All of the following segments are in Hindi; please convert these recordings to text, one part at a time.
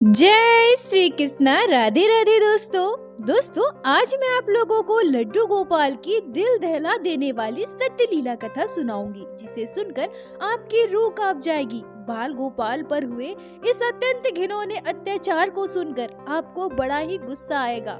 जय श्री कृष्णा। राधे राधे दोस्तों आज मैं आप लोगों को लड्डू गोपाल की दिल दहला देने वाली सत्य लीला कथा सुनाऊंगी, जिसे सुनकर आपकी रूह कांप जाएगी। बाल गोपाल पर हुए इस अत्यंत घिनौने अत्याचार को सुनकर आपको बड़ा ही गुस्सा आएगा।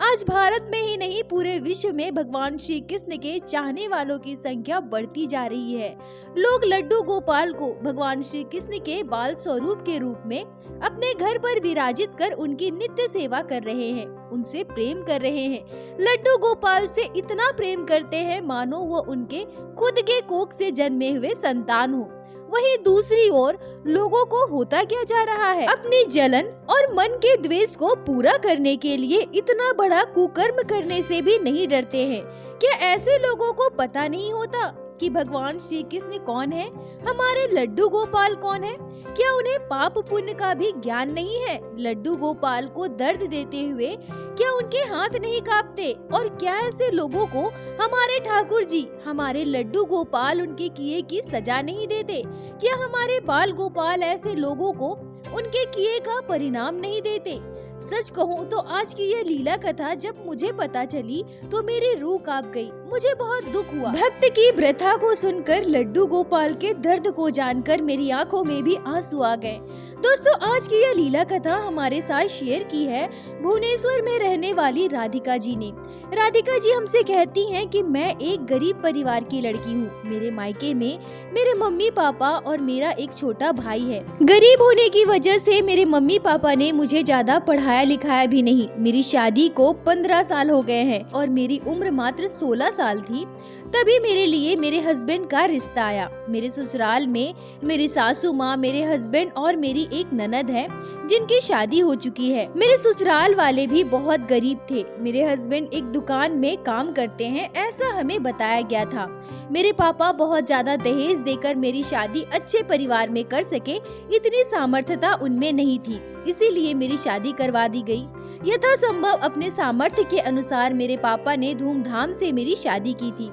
आज भारत में ही नहीं, पूरे विश्व में भगवान श्री कृष्ण के चाहने वालों की संख्या बढ़ती जा रही है। लोग लड्डू गोपाल को भगवान श्री कृष्ण के बाल स्वरूप के रूप में अपने घर पर विराजित कर उनकी नित्य सेवा कर रहे हैं, उनसे प्रेम कर रहे हैं। लड्डू गोपाल से इतना प्रेम करते हैं मानो वो उनके खुद के कोख से जन्मे हुए संतान हो। वहीं दूसरी ओर लोगों को होता क्या जा रहा है, अपनी जलन और मन के द्वेष को पूरा करने के लिए इतना बड़ा कुकर्म करने से भी नहीं डरते हैं। क्या ऐसे लोगों को पता नहीं होता कि भगवान श्री कृष्ण कौन है, हमारे लड्डू गोपाल कौन है? क्या उन्हें पाप पुण्य का भी ज्ञान नहीं है? लड्डू गोपाल को दर्द देते हुए क्या उनके हाथ नहीं कांपते? और क्या ऐसे लोगों को हमारे ठाकुर जी, हमारे लड्डू गोपाल उनके किए की सजा नहीं देते? क्या हमारे बाल गोपाल ऐसे लोगों को उनके किए का परिणाम नहीं देते? सच कहूँ तो आज की यह लीला कथा जब मुझे पता चली तो मेरी रूह कांप गई, मुझे बहुत दुख हुआ। भक्त की व्यथा को सुनकर, लड्डू गोपाल के दर्द को जानकर मेरी आंखों में भी आंसू आ गए। दोस्तों, आज की यह लीला कथा हमारे साथ शेयर की है भुवनेश्वर में रहने वाली राधिका जी ने। राधिका जी हमसे कहती हैं कि मैं एक गरीब परिवार की लड़की हूँ। मेरे मायके में मेरे मम्मी पापा और मेरा एक छोटा भाई है। गरीब होने की वजह से मेरे मम्मी पापा ने मुझे ज्यादा पढ़ाया लिखाया भी नहीं। मेरी शादी को 15 साल हो गए हैं और मेरी उम्र मात्र 16 साल थी। तभी मेरे लिए मेरे हस्बैंड का रिश्ता आया। मेरे ससुराल में मेरी सासू माँ, मेरे हस्बैंड और मेरी एक ननद है जिनकी शादी हो चुकी है। मेरे ससुराल वाले भी बहुत गरीब थे। मेरे हस्बैंड एक दुकान में काम करते हैं, ऐसा हमें बताया गया था। मेरे पापा बहुत ज्यादा दहेज देकर मेरी शादी अच्छे परिवार में कर सके, इतनी सामर्थ्यता उनमें नहीं थी, इसीलिए मेरी शादी करवा दी गई। यथासंभव अपने सामर्थ्य के अनुसार मेरे पापा ने धूमधाम से मेरी शादी की थी।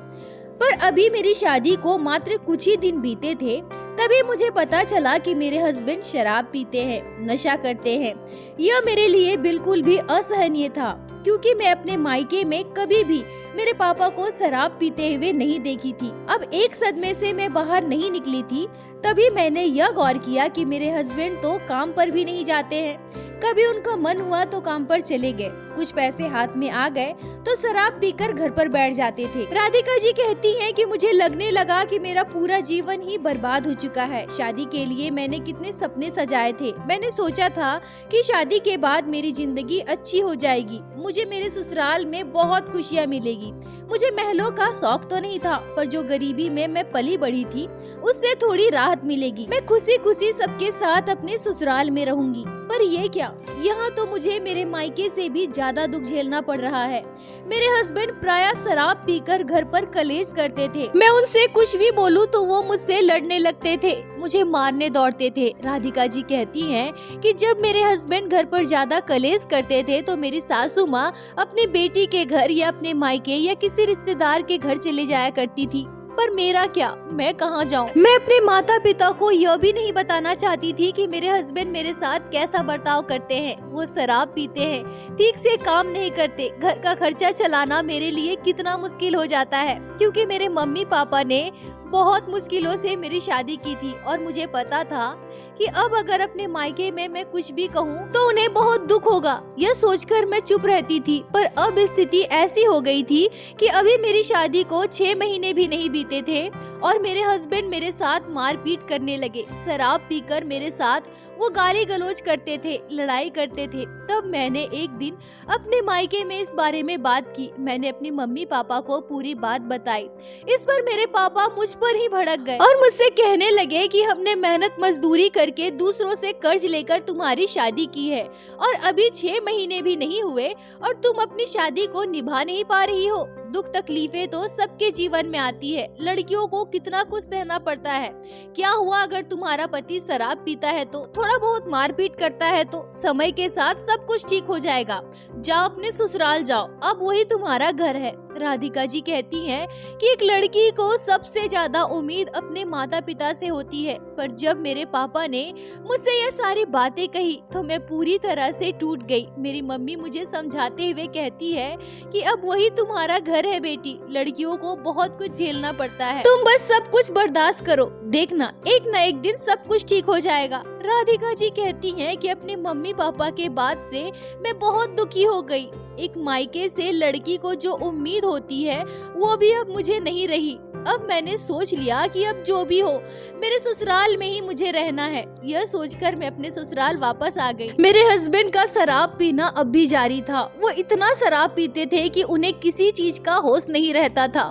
पर अभी मेरी शादी को मात्र कुछ ही दिन बीते थे, तभी मुझे पता चला कि मेरे हस्बैंड शराब पीते हैं, नशा करते हैं। यह मेरे लिए बिल्कुल भी असहनीय था, क्योंकि मैं अपने मायके में कभी भी मेरे पापा को शराब पीते हुए नहीं देखी थी। अब एक सदमे से मैं बाहर नहीं निकली थी, तभी मैंने यह गौर किया कि मेरे हस्बैंड तो काम पर भी नहीं जाते हैं। कभी उनका मन हुआ तो काम पर चले गए, कुछ पैसे हाथ में आ गए तो शराब पीकर घर पर बैठ जाते थे। राधिका जी कहती हैं कि मुझे लगने लगा कि मेरा पूरा जीवन ही बर्बाद हो चुका है। शादी के लिए मैंने कितने सपने सजाए थे। मैंने सोचा था कि शादी के बाद मेरी जिंदगी अच्छी हो जाएगी, मुझे मेरे ससुराल में बहुत खुशियाँ मिलेगी। मुझे महलों का शौक तो नहीं था, पर जो गरीबी में मैं पली बढ़ी थी उससे थोड़ी राहत मिलेगी। मैं खुशी खुशी सबके साथ अपने ससुराल में रहूंगी। पर ये क्या, यहाँ तो मुझे मेरे मायके से भी ज्यादा दुख झेलना पड़ रहा है। मेरे हस्बैंड प्रायः शराब पीकर घर पर कलेश करते थे। मैं उनसे कुछ भी बोलूं तो वो मुझसे लड़ने लगते थे, मुझे मारने दौड़ते थे। राधिका जी कहती हैं कि जब मेरे हस्बैंड घर पर ज्यादा कलेश करते थे तो मेरी सासू माँ अपनी बेटी के घर या अपने मायके या किसी रिश्तेदार के घर चले जाया करती थी। पर मेरा क्या, मैं कहाँ जाऊँ? मैं अपने माता पिता को यह भी नहीं बताना चाहती थी कि मेरे हस्बैंड मेरे साथ कैसा बर्ताव करते हैं। वो शराब पीते हैं, ठीक से काम नहीं करते, घर का खर्चा चलाना मेरे लिए कितना मुश्किल हो जाता है, क्योंकि मेरे मम्मी पापा ने बहुत मुश्किलों से मेरी शादी की थी और मुझे पता था कि अब अगर अपने मायके में मैं कुछ भी कहूँ तो उन्हें बहुत दुख होगा। यह सोचकर मैं चुप रहती थी। पर अब स्थिति ऐसी हो गई थी कि अभी मेरी शादी को 6 महीने भी नहीं बीते थे और मेरे हस्बैंड मेरे साथ मारपीट करने लगे। शराब पीकर मेरे साथ वो गाली गलौज करते थे, लड़ाई करते थे। तब मैंने एक दिन अपने मायके में इस बारे में बात की। मैंने अपनी मम्मी पापा को पूरी बात बताई। इस पर मेरे पापा मुझ पर ही भड़क गए और मुझसे कहने लगे कि हमने मेहनत मजदूरी करके दूसरों से कर्ज लेकर तुम्हारी शादी की है और अभी 6 महीने भी नहीं हुए और तुम अपनी शादी को निभा नहीं पा रही हो। दुख तकलीफें तो सबके जीवन में आती है, लड़कियों को कितना कुछ सहना पड़ता है। क्या हुआ अगर तुम्हारा पति शराब पीता है तो, थोड़ा बहुत मारपीट करता है तो समय के साथ सब कुछ ठीक हो जाएगा। जाओ अपने ससुराल जाओ, अब वही तुम्हारा घर है। राधिका जी कहती हैं कि एक लड़की को सबसे ज्यादा उम्मीद अपने माता पिता से होती है, पर जब मेरे पापा ने मुझसे ये सारी बातें कही तो मैं पूरी तरह से टूट गई। मेरी मम्मी मुझे समझाते हुए कहती है कि अब वही तुम्हारा घर है बेटी, लड़कियों को बहुत कुछ झेलना पड़ता है, तुम बस सब कुछ बर्दाश्त करो, देखना एक न एक दिन सब कुछ ठीक हो जाएगा। राधिका जी कहती हैं कि अपने मम्मी पापा के बाद से मैं बहुत दुखी हो गई। एक मायके से लड़की को जो उम्मीद होती है वो भी अब मुझे नहीं रही। अब मैंने सोच लिया कि अब जो भी हो मेरे ससुराल में ही मुझे रहना है। यह सोचकर मैं अपने ससुराल वापस आ गई। मेरे हस्बैंड का शराब पीना अब भी जारी था। वो इतना शराब पीते थे कि उन्हें किसी चीज का होश नहीं रहता था।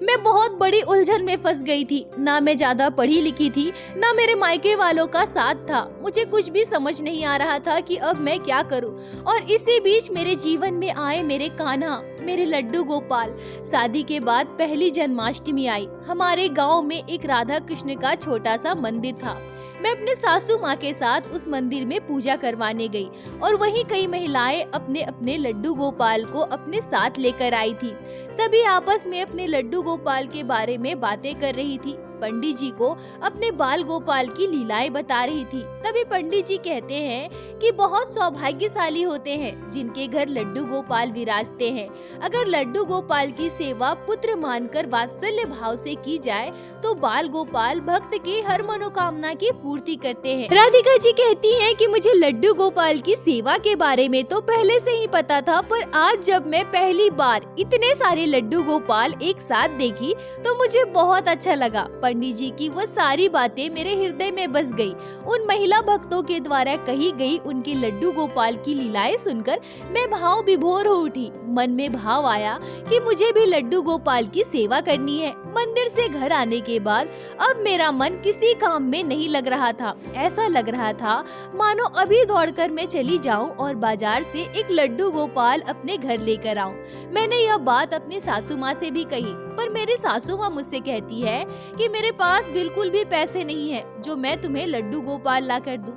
मैं बहुत बड़ी उलझन में फंस गई थी। ना मैं ज्यादा पढ़ी लिखी थी, ना मेरे मायके वालों का साथ था। मुझे कुछ भी समझ नहीं आ रहा था कि अब मैं क्या करूं। और इसी बीच मेरे जीवन में आए मेरे कान्हा, मेरे लड्डू गोपाल। शादी के बाद पहली जन्माष्टमी आई। हमारे गांव में एक राधा कृष्ण का छोटा सा मंदिर था। मैं अपने सासू माँ के साथ उस मंदिर में पूजा करवाने गई और वहीं कई महिलाएं अपने अपने लड्डू गोपाल को अपने साथ लेकर आई थी। सभी आपस में अपने लड्डू गोपाल के बारे में बातें कर रही थी। पंडित जी को अपने बाल गोपाल की लीलाएं बता रही थी। तभी पंडित जी कहते हैं कि बहुत सौभाग्यशाली होते हैं जिनके घर लड्डू गोपाल विराजते हैं। अगर लड्डू गोपाल की सेवा पुत्र मानकर वात्सल्य भाव से की जाए तो बाल गोपाल भक्त की हर मनोकामना की पूर्ति करते हैं। राधिका जी कहती हैं कि मुझे लड्डू गोपाल की सेवा के बारे में तो पहले से ही पता था, पर आज जब मैं पहली बार इतने सारे लड्डू गोपाल एक साथ देखी तो मुझे बहुत अच्छा लगा। पंडित जी की वो सारी बातें मेरे हृदय में बस गई। उन महिला भक्तों के द्वारा कही गई उनके लड्डू गोपाल की लीलाएं सुनकर मैं भाव विभोर हो उठी। मन में भाव आया कि मुझे भी लड्डू गोपाल की सेवा करनी है। मंदिर से घर आने के बाद अब मेरा मन किसी काम में नहीं लग रहा था। ऐसा लग रहा था मानो अभी दौड़कर मैं चली जाऊं और बाजार से एक लड्डू गोपाल अपने घर लेकर आऊं। मैंने यह बात अपनी सासू माँ से भी कही, पर मेरी सासू माँ मुझसे कहती है कि मेरे पास बिल्कुल भी पैसे नहीं है जो मैं तुम्हें लड्डू गोपाल ला कर दूं।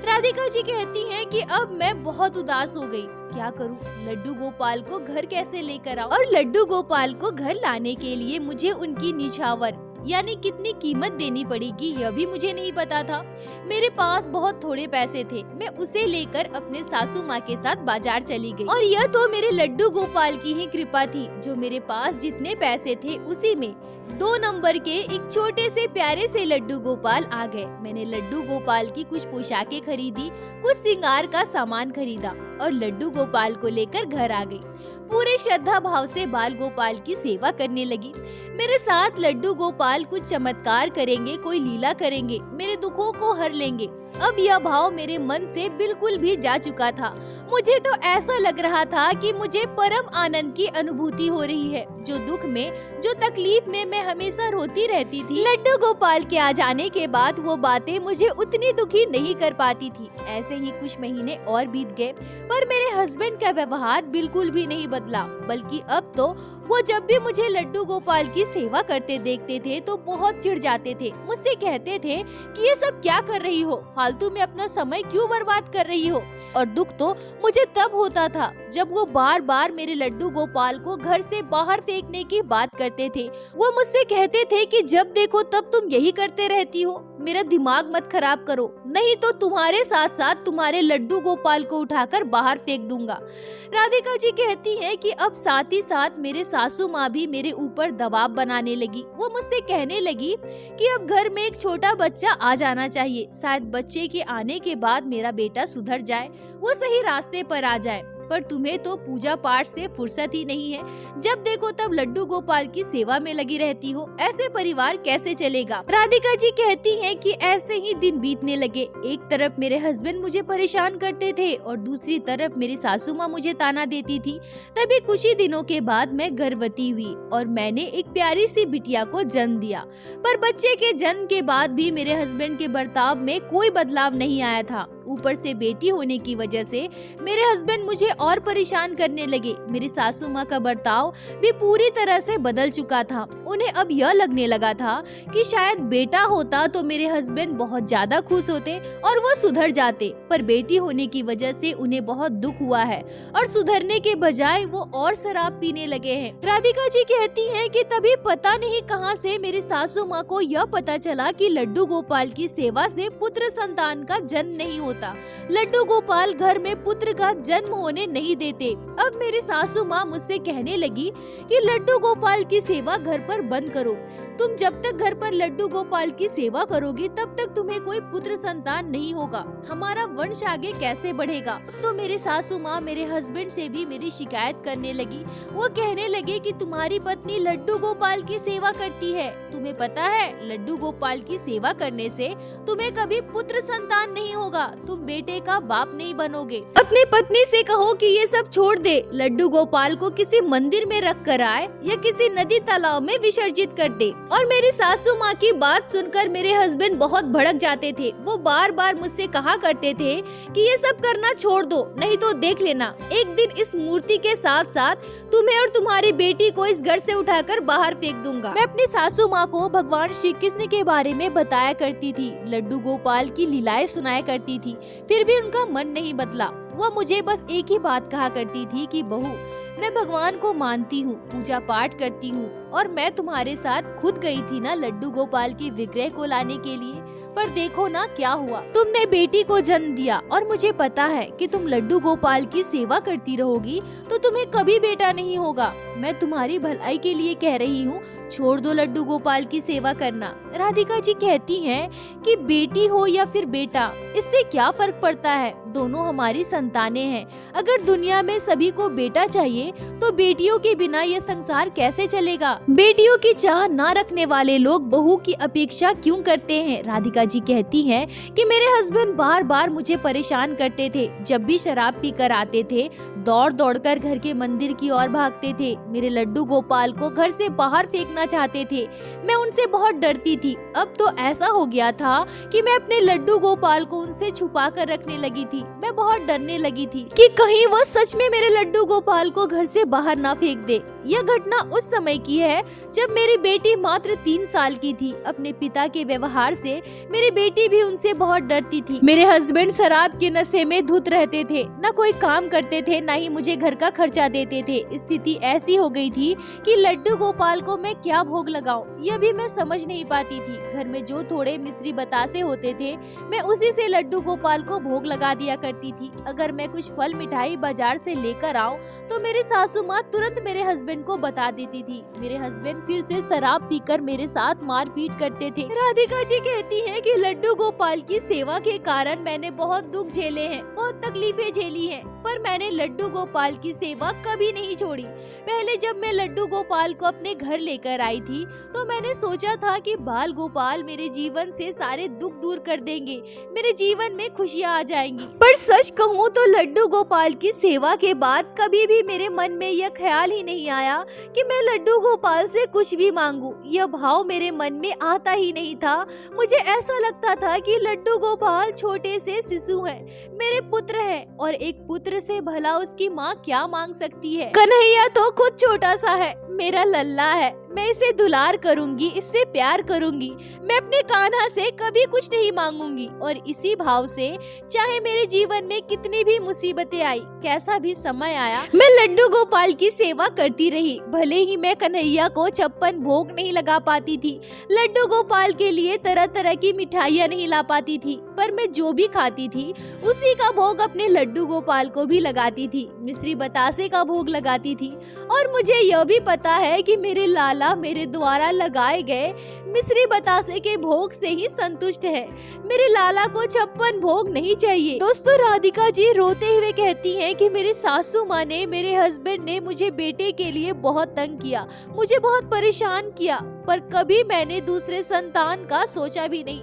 राधिका जी कहती हैं कि अब मैं बहुत उदास हो गई। क्या करूं? लड्डू गोपाल को घर कैसे लेकर आऊं? और लड्डू गोपाल को घर लाने के लिए मुझे उनकी निछावर यानी कितनी कीमत देनी पड़ेगी यह भी मुझे नहीं पता था। मेरे पास बहुत थोड़े पैसे थे। मैं उसे लेकर अपने सासू माँ के साथ बाजार चली गई और यह तो मेरे लड्डू गोपाल की ही कृपा थी। जो मेरे पास जितने पैसे थे उसी में 2 नंबर के एक छोटे से प्यारे से लड्डू गोपाल आ गए। मैंने लड्डू गोपाल की कुछ पोशाकें खरीदी, कुछ श्रृंगार का सामान खरीदा और लड्डू गोपाल को लेकर घर आ गई। पूरे श्रद्धा भाव से बाल गोपाल की सेवा करने लगी। मेरे साथ लड्डू गोपाल कुछ चमत्कार करेंगे, कोई लीला करेंगे, मेरे दुखों को हर लेंगे। अब यह भाव मेरे मन से बिल्कुल भी जा चुका था। मुझे तो ऐसा लग रहा था कि मुझे परम आनंद की अनुभूति हो रही है। जो दुख में, जो तकलीफ में मैं हमेशा रोती रहती थी, लड्डू गोपाल के आ जाने के बाद वो बातें मुझे उतनी दुखी नहीं कर पाती थी। ऐसे ही कुछ महीने और बीत गए, पर मेरे हस्बैंड का व्यवहार बिल्कुल भी नहीं बदला, बल्कि अब तो वो जब भी मुझे लड्डू गोपाल की सेवा करते देखते थे तो बहुत चिढ़ जाते थे। मुझसे कहते थे कि ये सब क्या कर रही हो, फालतू में अपना समय क्यों बर्बाद कर रही हो। और दुख तो मुझे तब होता था जब वो बार बार मेरे लड्डू गोपाल को घर से बाहर फेंकने की बात करते थे। वो मुझसे कहते थे कि जब देखो तब तुम यही करते रहती हो, मेरा दिमाग मत खराब करो, नहीं तो तुम्हारे साथ साथ तुम्हारे लड्डू गोपाल को उठाकर बाहर फेंक दूंगा। राधिका जी कहती हैं कि अब साथ ही साथ मेरे सासू माँ भी मेरे ऊपर दबाव बनाने लगी। वो मुझसे कहने लगी कि अब घर में एक छोटा बच्चा आ जाना चाहिए, शायद बच्चे के आने के बाद मेरा बेटा सुधर जाए, वो सही रास्ते पर आ जाए। पर तुम्हें तो पूजा पाठ से फुर्सत ही नहीं है, जब देखो तब लड्डू गोपाल की सेवा में लगी रहती हो, ऐसे परिवार कैसे चलेगा। राधिका जी कहती हैं कि ऐसे ही दिन बीतने लगे। एक तरफ मेरे हस्बैंड मुझे परेशान करते थे और दूसरी तरफ मेरी सासू माँ मुझे ताना देती थी। तभी कुछ ही दिनों के बाद मैं गर्भवती हुई और मैंने एक प्यारी सी बिटिया को जन्म दिया। पर बच्चे के जन्म के बाद भी मेरे हस्बैंड के बर्ताव में कोई बदलाव नहीं आया था। ऊपर से बेटी होने की वजह से मेरे हस्बैंड मुझे और परेशान करने लगे। मेरी सासू माँ का बर्ताव भी पूरी तरह से बदल चुका था। उन्हें अब यह लगने लगा था कि शायद बेटा होता तो मेरे हस्बैंड बहुत ज्यादा खुश होते और वो सुधर जाते, पर बेटी होने की वजह से उन्हें बहुत दुख हुआ है और सुधरने के बजाय वो और शराब पीने लगे हैं। राधिका जी कहती हैं कि तभी पता नहीं कहां से मेरी सासू माँ को यह पता चला कि लड्डू गोपाल की सेवा से पुत्र संतान का जन्म नहीं होता। लड्डू गोपाल घर में पुत्र का जन्म होने नहीं देते। अब मेरी सासू माँ मुझसे कहने लगी कि लड्डू गोपाल की सेवा घर पर बंद करो। तुम जब तक घर पर लड्डू गोपाल की सेवा करोगी तब तक तुम्हें कोई पुत्र संतान नहीं होगा। हमारा वंश आगे कैसे बढ़ेगा? तो मेरी सासू माँ मेरे हस्बैंड से भी मेरी शिकायत करने लगी। वो कहने लगे कि तुम्हारी पत्नी लड्डू गोपाल की सेवा करती है। तुम्हें पता है लड्डू गोपाल की सेवा करने से तुम्हें कभी पुत्र संतान नहीं होगा, तुम बेटे का बाप नहीं बनोगे। अपनी पत्नी से कहो कि ये सब छोड़ दे, लड्डू गोपाल को किसी मंदिर में रख कर आए या किसी नदी तालाब में विसर्जित कर दे। और मेरी सासू माँ की बात सुनकर मेरे हस्बैंड बहुत भड़क जाते थे। वो बार बार मुझसे कहा करते थे कि ये सब करना छोड़ दो, नहीं तो देख लेना एक दिन इस मूर्ति के साथ साथ तुम्हें और तुम्हारी बेटी को इस घर से उठाकर बाहर फेंक दूंगा। मैं अपनी सासू माँ को भगवान श्री कृष्ण के बारे में बताया करती थी, लड्डू गोपाल की लीलाएं सुनाया करती थी, फिर भी उनका मन नहीं बदला। वो मुझे बस एक ही बात कहा करती थी कि बहू, मैं भगवान को मानती हूँ, पूजा पाठ करती हूँ और मैं तुम्हारे साथ खुद गई थी ना लड्डू गोपाल की विग्रह को लाने के लिए, पर देखो ना क्या हुआ, तुमने बेटी को जन्म दिया और मुझे पता है कि तुम लड्डू गोपाल की सेवा करती रहोगी तो तुम्हें कभी बेटा नहीं होगा। मैं तुम्हारी भलाई के लिए कह रही हूँ, छोड़ दो लड्डू गोपाल की सेवा करना। राधिका जी कहती हैं कि बेटी हो या फिर बेटा, इससे क्या फर्क पड़ता है, दोनों हमारी संतानें हैं। अगर दुनिया में सभी को बेटा चाहिए तो बेटियों के बिना ये संसार कैसे चलेगा? बेटियों की चाह ना रखने वाले लोग बहू की अपेक्षा क्यों करते हैं? राधिका जी कहती हैं कि मेरे हस्बैंड बार बार मुझे परेशान करते थे। जब भी शराब पीकर आते थे दौड़ दौड़ कर घर के मंदिर की ओर भागते थे। मेरे लड्डू गोपाल को घर से बाहर फेंकना चाहते थे। मैं उनसे बहुत डरती थी। अब तो ऐसा हो गया था कि मैं अपने लड्डू गोपाल को उनसे छुपा कर रखने लगी थी। मैं बहुत डरने लगी थी कि कहीं वो सच में मेरे लड्डू गोपाल को घर से बाहर ना फेंक दे। यह घटना उस समय की है जब मेरी बेटी मात्र 3 साल की थी। अपने पिता के व्यवहार से मेरी बेटी भी उनसे बहुत डरती थी। मेरे हस्बैंड शराब के नशे में धुत रहते थे, न कोई काम करते थे, न ही मुझे घर का खर्चा देते थे। स्थिति ऐसी हो गई थी कि लड्डू गोपाल को मैं क्या भोग लगाऊं, यह भी मैं समझ नहीं पाती थी। घर में जो थोड़े मिश्री बतासे होते थे मैं उसी से लड्डू गोपाल को भोग लगा दिया करती थी। अगर मैं कुछ फल मिठाई बाजार से लेकर आऊं तो मेरी सासू माँ तुरंत मेरे हस्बैंड को बता देती थी। मेरे हस्बैंड फिर से शराब पीकर मेरे साथ मारपीट करते थे। राधिका जी कहती हैं कि लड्डू गोपाल की सेवा के कारण मैंने बहुत दुख झेले हैं, बहुत तकलीफें झेली हैं, पर मैंने लड्डू गोपाल की सेवा कभी नहीं छोड़ी। पहले जब मैं लड्डू गोपाल को अपने घर लेकर आई थी तो मैंने सोचा था कि बाल गोपाल मेरे जीवन से सारे दुख दूर कर देंगे, मेरे जीवन में खुशियाँ आ जाएंगी। पर सच कहूँ तो लड्डू गोपाल की सेवा के बाद कभी भी मेरे मन में यह ख्याल ही नहीं आया कि मैं लड्डू गोपाल से कुछ भी मांगू। यह भाव मेरे मन में आता ही नहीं था। मुझे ऐसा लगता था कि लड्डू गोपाल छोटे से शिशु हैं, मेरे पुत्र हैं और एक पुत्र से भला उसकी माँ क्या मांग सकती है। कन्हैया तो खुद छोटा सा है, मेरा लल्ला है, मैं इसे दुलार करूंगी, इससे प्यार करूंगी। मैं अपने कान्हा से कभी कुछ नहीं मांगूंगी और इसी भाव से चाहे मेरे जीवन में कितनी भी मुसीबतें आई, कैसा भी समय आया, मैं लड्डू गोपाल की सेवा करती रही। भले ही मैं कन्हैया को 56 भोग नहीं लगा पाती थी, लड्डू गोपाल के लिए तरह तरह की मिठाइयाँ नहीं ला पाती थी, पर मैं जो भी खाती थी उसी का भोग अपने लड्डू गोपाल को भी लगाती थी। मिश्री बतासे का भोग लगाती थी और मुझे यह भी पता है कि मेरे लाला मेरे द्वारा लगाए गए मिश्री बतासे के भोग से ही संतुष्ट है। मेरे लाला को 56 भोग नहीं चाहिए। दोस्तों, राधिका जी रोते हुए कहती हैं कि मेरी सासू माँ ने, मेरे हस्बैंड ने मुझे बेटे के लिए बहुत तंग किया, मुझे बहुत परेशान किया, पर कभी मैंने दूसरे संतान का सोचा भी नहीं,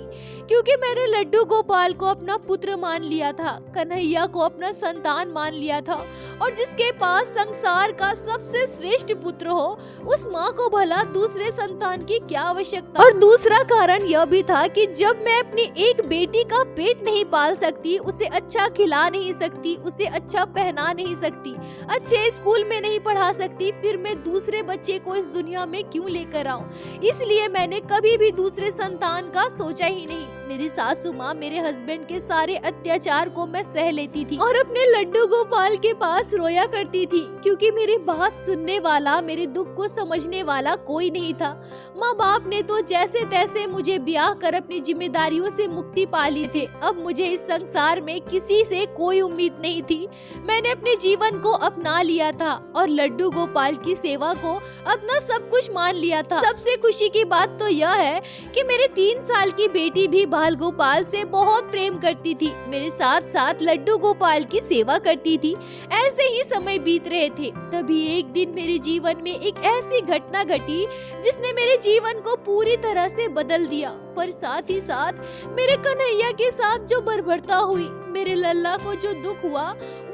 क्योंकि मैंने लड्डू गोपाल को अपना पुत्र मान लिया था, कन्हैया को अपना संतान मान लिया था और जिसके पास संसार का सबसे श्रेष्ठ पुत्र हो, उस माँ को भला दूसरे संतान की क्या आवश्यकता। और दूसरा कारण यह भी था कि जब मैं अपनी एक बेटी का पेट नहीं पाल सकती, उसे अच्छा खिला नहीं सकती, उसे अच्छा पहना नहीं सकती, अच्छे स्कूल में नहीं पढ़ा सकती, फिर मैं दूसरे बच्चे को इस दुनिया में क्यों लेकर आऊं। इसलिए मैंने कभी भी दूसरे संतान का सोचा ही नहीं। मेरी सासू माँ मेरे हस्बैंड के सारे अत्याचार को मैं सह लेती थी और अपने लड्डू गोपाल के पास रोया करती थी, क्योंकि मेरी बात सुनने वाला, मेरे दुख को समझने वाला कोई नहीं था। माँ बाप ने तो जैसे तैसे मुझे ब्याह कर अपनी जिम्मेदारियों से मुक्ति पा ली थी। अब मुझे इस संसार में किसी से कोई उम्मीद नहीं थी। मैंने अपने जीवन को अपना लिया था और लड्डू गोपाल की सेवा को अपना सब कुछ मान लिया था। सबसे खुशी की बात तो यह है कि मेरे 3 साल की बेटी भी बाल गोपाल से बहुत प्रेम करती थी, मेरे साथ साथ लड्डू गोपाल की सेवा करती थी। ऐसे ही समय बीत रहे थे, तभी एक दिन मेरे जीवन में एक ऐसी घटना घटी जिसने मेरे जीवन को पूरी तरह से बदल दिया। पर साथ ही साथ मेरे कन्हैया के साथ जो बर्बरता हुई, मेरे लल्ला को जो दुख हुआ,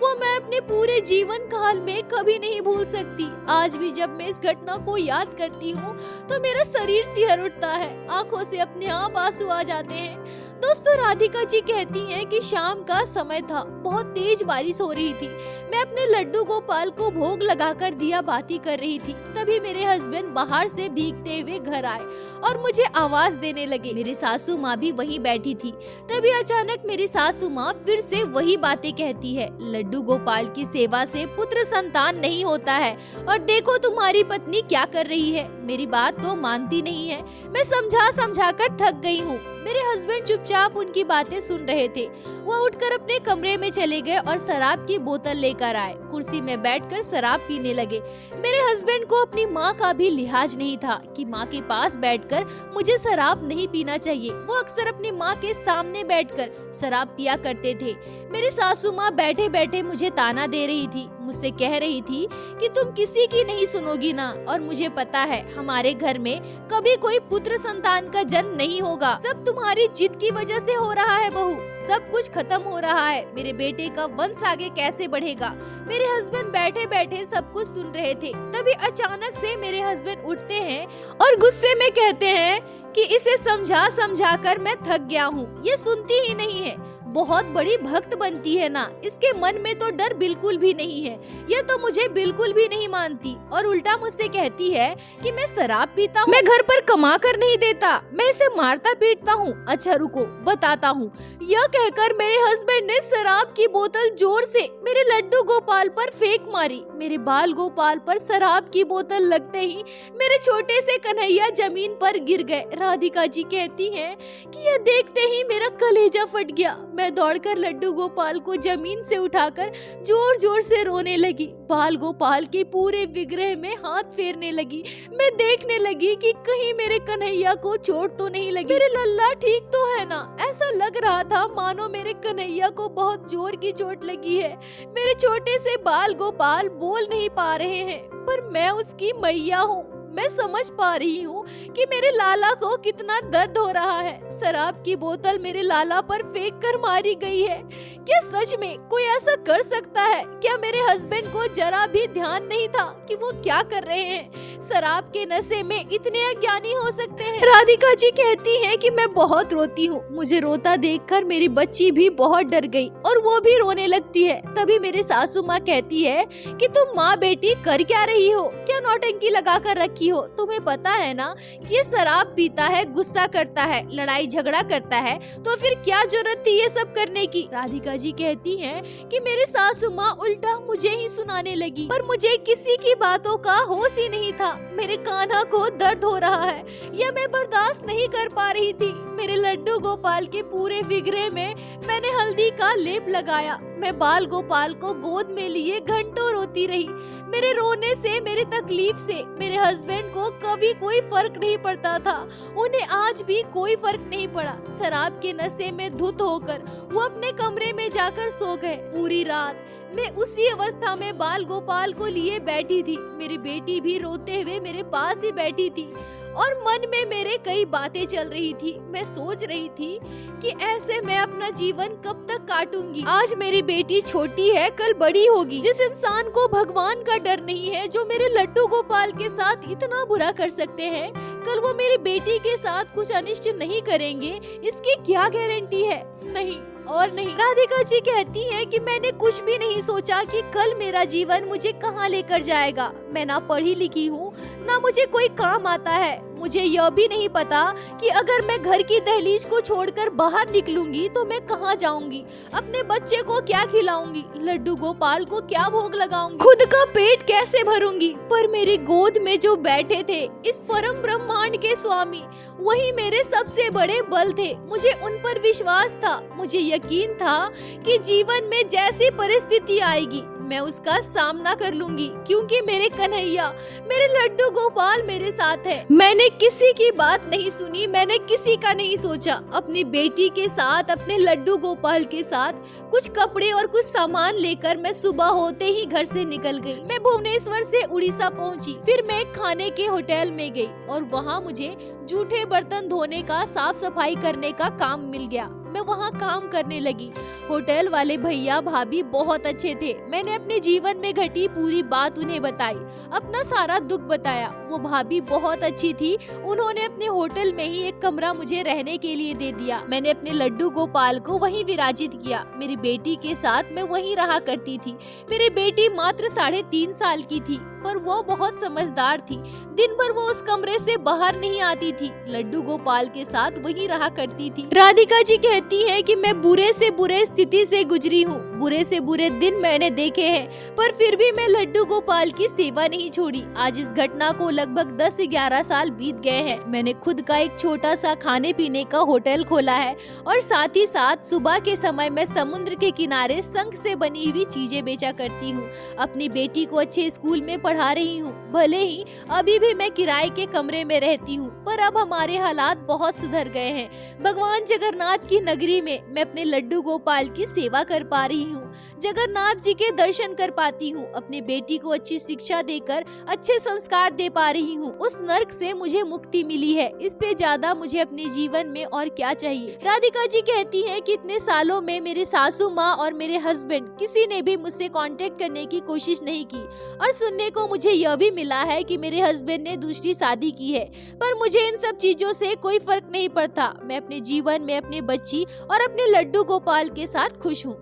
वो मैं अपने पूरे जीवन काल में कभी नहीं भूल सकती। आज भी जब मैं इस घटना को याद करती हूँ तो मेरा शरीर सिहर उठता है, आंखों से अपने आप आंसू आ जाते हैं। दोस्तों, राधिका जी कहती हैं कि शाम का समय था, बहुत तेज बारिश हो रही थी। मैं अपने लड्डू गोपाल को भोग लगाकर दिया बाती कर रही थी। तभी मेरे हस्बैंड बाहर से भीगते हुए घर आए और मुझे आवाज देने लगे। मेरी सासू माँ भी वहीं बैठी थी। तभी अचानक मेरी सासू माँ फिर से वही बातें कहती है, लड्डू गोपाल की सेवा से पुत्र संतान नहीं होता है, और देखो तुम्हारी पत्नी क्या कर रही है। मेरी बात तो मानती नहीं है। मैं समझा समझा कर थक गई हूँ। मेरे हस्बैंड चुपचाप उनकी बातें सुन रहे थे। वो उठकर अपने कमरे में चले गए और शराब की बोतल लेकर आए। कुर्सी में बैठकर शराब पीने लगे। मेरे हस्बैंड को अपनी माँ का भी लिहाज नहीं था कि माँ के पास बैठकर मुझे शराब नहीं पीना चाहिए। वो अक्सर अपनी माँ के सामने बैठकर शराब पिया करते थे। मेरी सासू माँ बैठे बैठे मुझे ताना दे रही थी, मुझसे कह रही थी कि तुम किसी की नहीं सुनोगी ना, और मुझे पता है हमारे घर में कभी कोई पुत्र संतान का जन्म नहीं होगा। सब तुम्हारी जिद की वजह से हो रहा है बहू, सब कुछ खत्म हो रहा है। मेरे बेटे का वंश आगे कैसे बढ़ेगा। मेरे हस्बैंड बैठे बैठे सब कुछ सुन रहे थे। तभी अचानक से मेरे हस्बैंड उठते हैं और गुस्से में कहते हैं कि इसे समझा समझा कर मैं थक गया हूँ, ये सुनती ही नहीं है। बहुत बड़ी भक्त बनती है ना, इसके मन में तो डर बिल्कुल भी नहीं है। ये तो मुझे बिल्कुल भी नहीं मानती और उल्टा मुझसे कहती है कि मैं शराब पीता हूँ, मैं घर पर कमा कर नहीं देता, मैं इसे मारता पीटता हूँ। अच्छा रुको बताता हूँ। यह कहकर मेरे हस्बैंड ने शराब की बोतल जोर से मेरे लड्डू गोपाल पर फेंक मारी। मेरे बाल गोपाल पर शराब की बोतल लगते ही मेरे छोटे से कन्हैया जमीन पर गिर गए। राधिका जी कहती हैं कि यह देखते ही मेरा कलेजा फट गया। मैं दौड़कर लड्डू गोपाल को जमीन से उठाकर जोर जोर से रोने लगी। बाल गोपाल के पूरे विग्रह में हाथ फेरने लगी। मैं देखने लगी कि कहीं मेरे कन्हैया को चोट तो नहीं लगी, मेरे लल्ला ठीक तो है ना। ऐसा लग रहा था मानो मेरे कन्हैया को बहुत जोर की चोट लगी है। मेरे छोटे से बाल गोपाल बोल नहीं पा रहे हैं, पर मैं उसकी मैया हूँ। मैं समझ पा रही हूँ कि मेरे लाला को कितना दर्द हो रहा है। शराब की बोतल मेरे लाला पर फेंक कर मारी गई है। क्या सच में कोई ऐसा कर सकता है? क्या मेरे हस्बैंड को जरा भी ध्यान नहीं था कि वो क्या कर रहे हैं? शराब के नशे में इतने अज्ञानी हो सकते हैं? राधिका जी कहती हैं कि मैं बहुत रोती हूँ। मुझे रोता देखकर मेरी बच्ची भी बहुत डर गई और वो भी रोने लगती है। तभी मेरी सासू माँ कहती है कि तुम माँ बेटी कर क्या रही हो? क्या नौटंकी लगा कर रखी हो? तुम्हें पता है ना कि ये शराब पीता है, गुस्सा करता है, लड़ाई झगड़ा करता है, तो फिर क्या जरूरत थी ये सब करने की? राधिका जी कहती हैं कि मेरी सासू माँ उल्टा मुझे ही सुनाने लगी, पर मुझे किसी की बातों का होश ही नहीं था। मेरे कान्हा को दर्द हो रहा है, यह मैं बर्दाश्त नहीं कर पा रही थी। मेरे लड्डू गोपाल के पूरे विग्रह में मैंने हल्दी का लेप लगाया। मैं बाल गोपाल को गोद में लिए घंटों रोती रही। मेरे रोने से, मेरी तकलीफ से मेरे हस्बैंड को कभी कोई फर्क नहीं पड़ता था। उन्हें आज भी कोई फर्क नहीं पड़ा। शराब के नशे में धुत होकर वो अपने कमरे में जाकर सो गए। पूरी रात मैं उसी अवस्था में बाल गोपाल को लिए बैठी थी। मेरी बेटी भी रोते हुए मेरे पास ही बैठी थी और मन में मेरे कई बातें चल रही थी। मैं सोच रही थी कि ऐसे मैं अपना जीवन कब तक काटूंगी। आज मेरी बेटी छोटी है, कल बड़ी होगी। जिस इंसान को भगवान का डर नहीं है, जो मेरे लड्डू गोपाल के साथ इतना बुरा कर सकते हैं, कल वो मेरी बेटी के साथ कुछ अनिष्ट नहीं करेंगे, इसकी क्या गारंटी है? नहीं और नहीं। राधिका जी कहती है कि मैंने कुछ भी नहीं सोचा कि कल मेरा जीवन मुझे कहाँ लेकर जाएगा। मैं ना पढ़ी लिखी हूँ, ना मुझे कोई काम आता है। मुझे यह भी नहीं पता कि अगर मैं घर की दहलीज को छोड़कर बाहर निकलूंगी तो मैं कहाँ जाऊंगी, अपने बच्चे को क्या खिलाऊंगी, लड्डू गोपाल को क्या भोग लगाऊंगी, खुद का पेट कैसे भरूंगी। पर मेरी गोद में जो बैठे थे इस परम ब्रह्मांड के स्वामी, वही मेरे सबसे बड़े बल थे। मुझे उन पर विश्वास था, मुझे यकीन था कि जीवन में जैसी परिस्थिति आएगी मैं उसका सामना कर लूंगी, क्योंकि मेरे कन्हैया, मेरे लड्डू गोपाल मेरे साथ है। मैंने किसी की बात नहीं सुनी, मैंने किसी का नहीं सोचा। अपनी बेटी के साथ, अपने लड्डू गोपाल के साथ कुछ कपड़े और कुछ सामान लेकर मैं सुबह होते ही घर से निकल गई। मैं भुवनेश्वर से उड़ीसा पहुंची। फिर मैं एक खाने के होटल में गई और वहां मुझे जूठे बर्तन धोने का, साफ सफाई करने का काम मिल गया। मैं वहाँ काम करने लगी। होटल वाले भैया भाभी बहुत अच्छे थे। मैंने अपने जीवन में घटी पूरी बात उन्हें बताई, अपना सारा दुख बताया। वो भाभी बहुत अच्छी थी। उन्होंने अपने होटल में ही एक कमरा मुझे रहने के लिए दे दिया। मैंने अपने लड्डू गोपाल को वहीं विराजित किया। मेरी बेटी के साथ मैं वहीं रहा करती थी। मेरी बेटी मात्र 3.5 साल की थी, पर वो बहुत समझदार थी। दिन भर वो उस कमरे से बाहर नहीं आती थी, लड्डू गोपाल के साथ वहीं रहा करती थी। राधिका जी कहती है कि मैं बुरे से बुरे स्थिति से गुजरी हूँ, बुरे से बुरे दिन मैंने देखे हैं, पर फिर भी मैं लड्डू गोपाल की सेवा नहीं छोड़ी। आज इस घटना को लगभग 10 से 11 साल बीत गए हैं। मैंने खुद का एक छोटा सा खाने पीने का होटल खोला है और साथ ही साथ सुबह के समय मैं समुद्र के किनारे शंख से बनी हुई चीजें बेचा करती हूँ। अपनी बेटी को अच्छे स्कूल में पढ़ा रही हूँ। भले ही अभी भी मैं किराए के कमरे में रहती हूँ, पर अब हमारे हालात बहुत सुधर गए हैं। भगवान जगन्नाथ की नगरी में मैं अपने लड्डू गोपाल की सेवा कर पा रही हूँ, जगन्नाथ जी के दर्शन कर पाती हूँ, अपनी बेटी को अच्छी शिक्षा देकर अच्छे संस्कार दे पा रही हूँ। उस नर्क से मुझे मुक्ति मिली है। इससे ज्यादा मुझे अपने जीवन में और क्या चाहिए। राधिका जी कहती है कि इतने सालों में मेरे सासू माँ और मेरे हस्बैंड किसी ने भी मुझसे कांटेक्ट करने की कोशिश नहीं की, और सुनने को मुझे यह भी मिला है कि मेरे हस्बैंड ने दूसरी शादी की है। पर मुझे इन सब चीजों से कोई फर्क नहीं पड़ता। मैं अपने जीवन में अपने बच्ची और अपने लड्डू गोपाल के साथ खुश हूँ।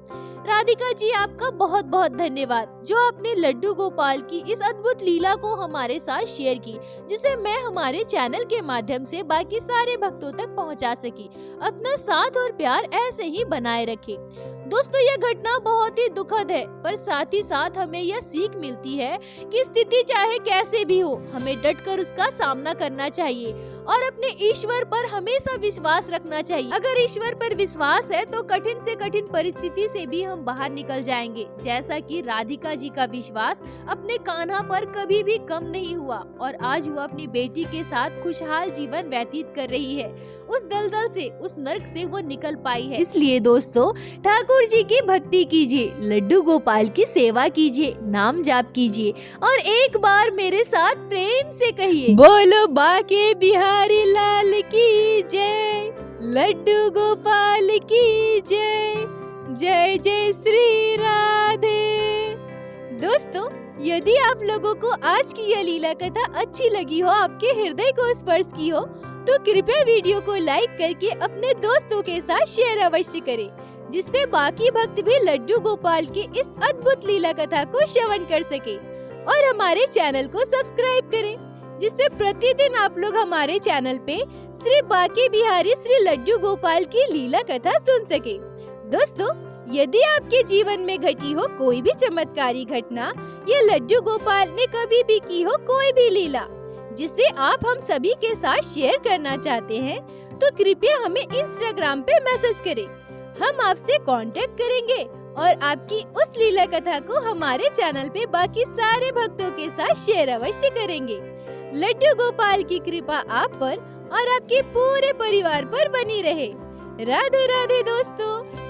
राधिका जी, आपका बहुत बहुत धन्यवाद जो आपने लड्डू गोपाल की इस अद्भुत लीला को हमारे साथ शेयर की, जिसे मैं हमारे चैनल के माध्यम से बाकी सारे भक्तों तक पहुंचा सकी। अपना साथ और प्यार ऐसे ही बनाए रखें। दोस्तों, यह घटना बहुत ही दुखद है, पर साथ ही साथ हमें यह सीख मिलती है कि स्थिति चाहे कैसे भी हो, हमें डटकर उसका सामना करना चाहिए और अपने ईश्वर पर हमेशा विश्वास रखना चाहिए। अगर ईश्वर पर विश्वास है तो कठिन से कठिन परिस्थिति से भी हम बाहर निकल जाएंगे। जैसा कि राधिका जी का विश्वास अपने कान्हा पर कभी भी कम नहीं हुआ और आज वो अपनी बेटी के साथ खुशहाल जीवन व्यतीत कर रही है। उस दलदल से, उस नर्क से वो निकल पाई है। इसलिए दोस्तों, ठाकुर जी की भक्ति कीजिए, लड्डू गोपाल की सेवा कीजिए, नाम जाप कीजिए और एक बार मेरे साथ प्रेम से कहिए, बोलो बाके बिहारी लाल की जय, लड्डू गोपाल की जय, जय जय श्री राधे। दोस्तों, यदि आप लोगों को आज की यह लीला कथा अच्छी लगी हो, आपके हृदय को स्पर्श की हो, तो कृपया वीडियो को लाइक करके अपने दोस्तों के साथ शेयर अवश्य करें, जिससे बाकी भक्त भी लड्डू गोपाल के इस अद्भुत लीला कथा को श्रवण कर सके। और हमारे चैनल को सब्सक्राइब करें, जिससे प्रतिदिन आप लोग हमारे चैनल पे श्री बाके बिहारी श्री लड्डू गोपाल की लीला कथा सुन सके। दोस्तों, यदि आपके जीवन में घटी हो कोई भी चमत्कारी घटना या लड्डू गोपाल ने कभी भी की हो कोई भी लीला जिसे आप हम सभी के साथ शेयर करना चाहते हैं, तो कृपया हमें इंस्टाग्राम पे मैसेज करें। हम आपसे कांटेक्ट करेंगे और आपकी उस लीला कथा को हमारे चैनल पे बाकी सारे भक्तों के साथ शेयर अवश्य करेंगे। लड्डू गोपाल की कृपा आप पर और आपके पूरे परिवार पर बनी रहे। राधे राधे दोस्तों।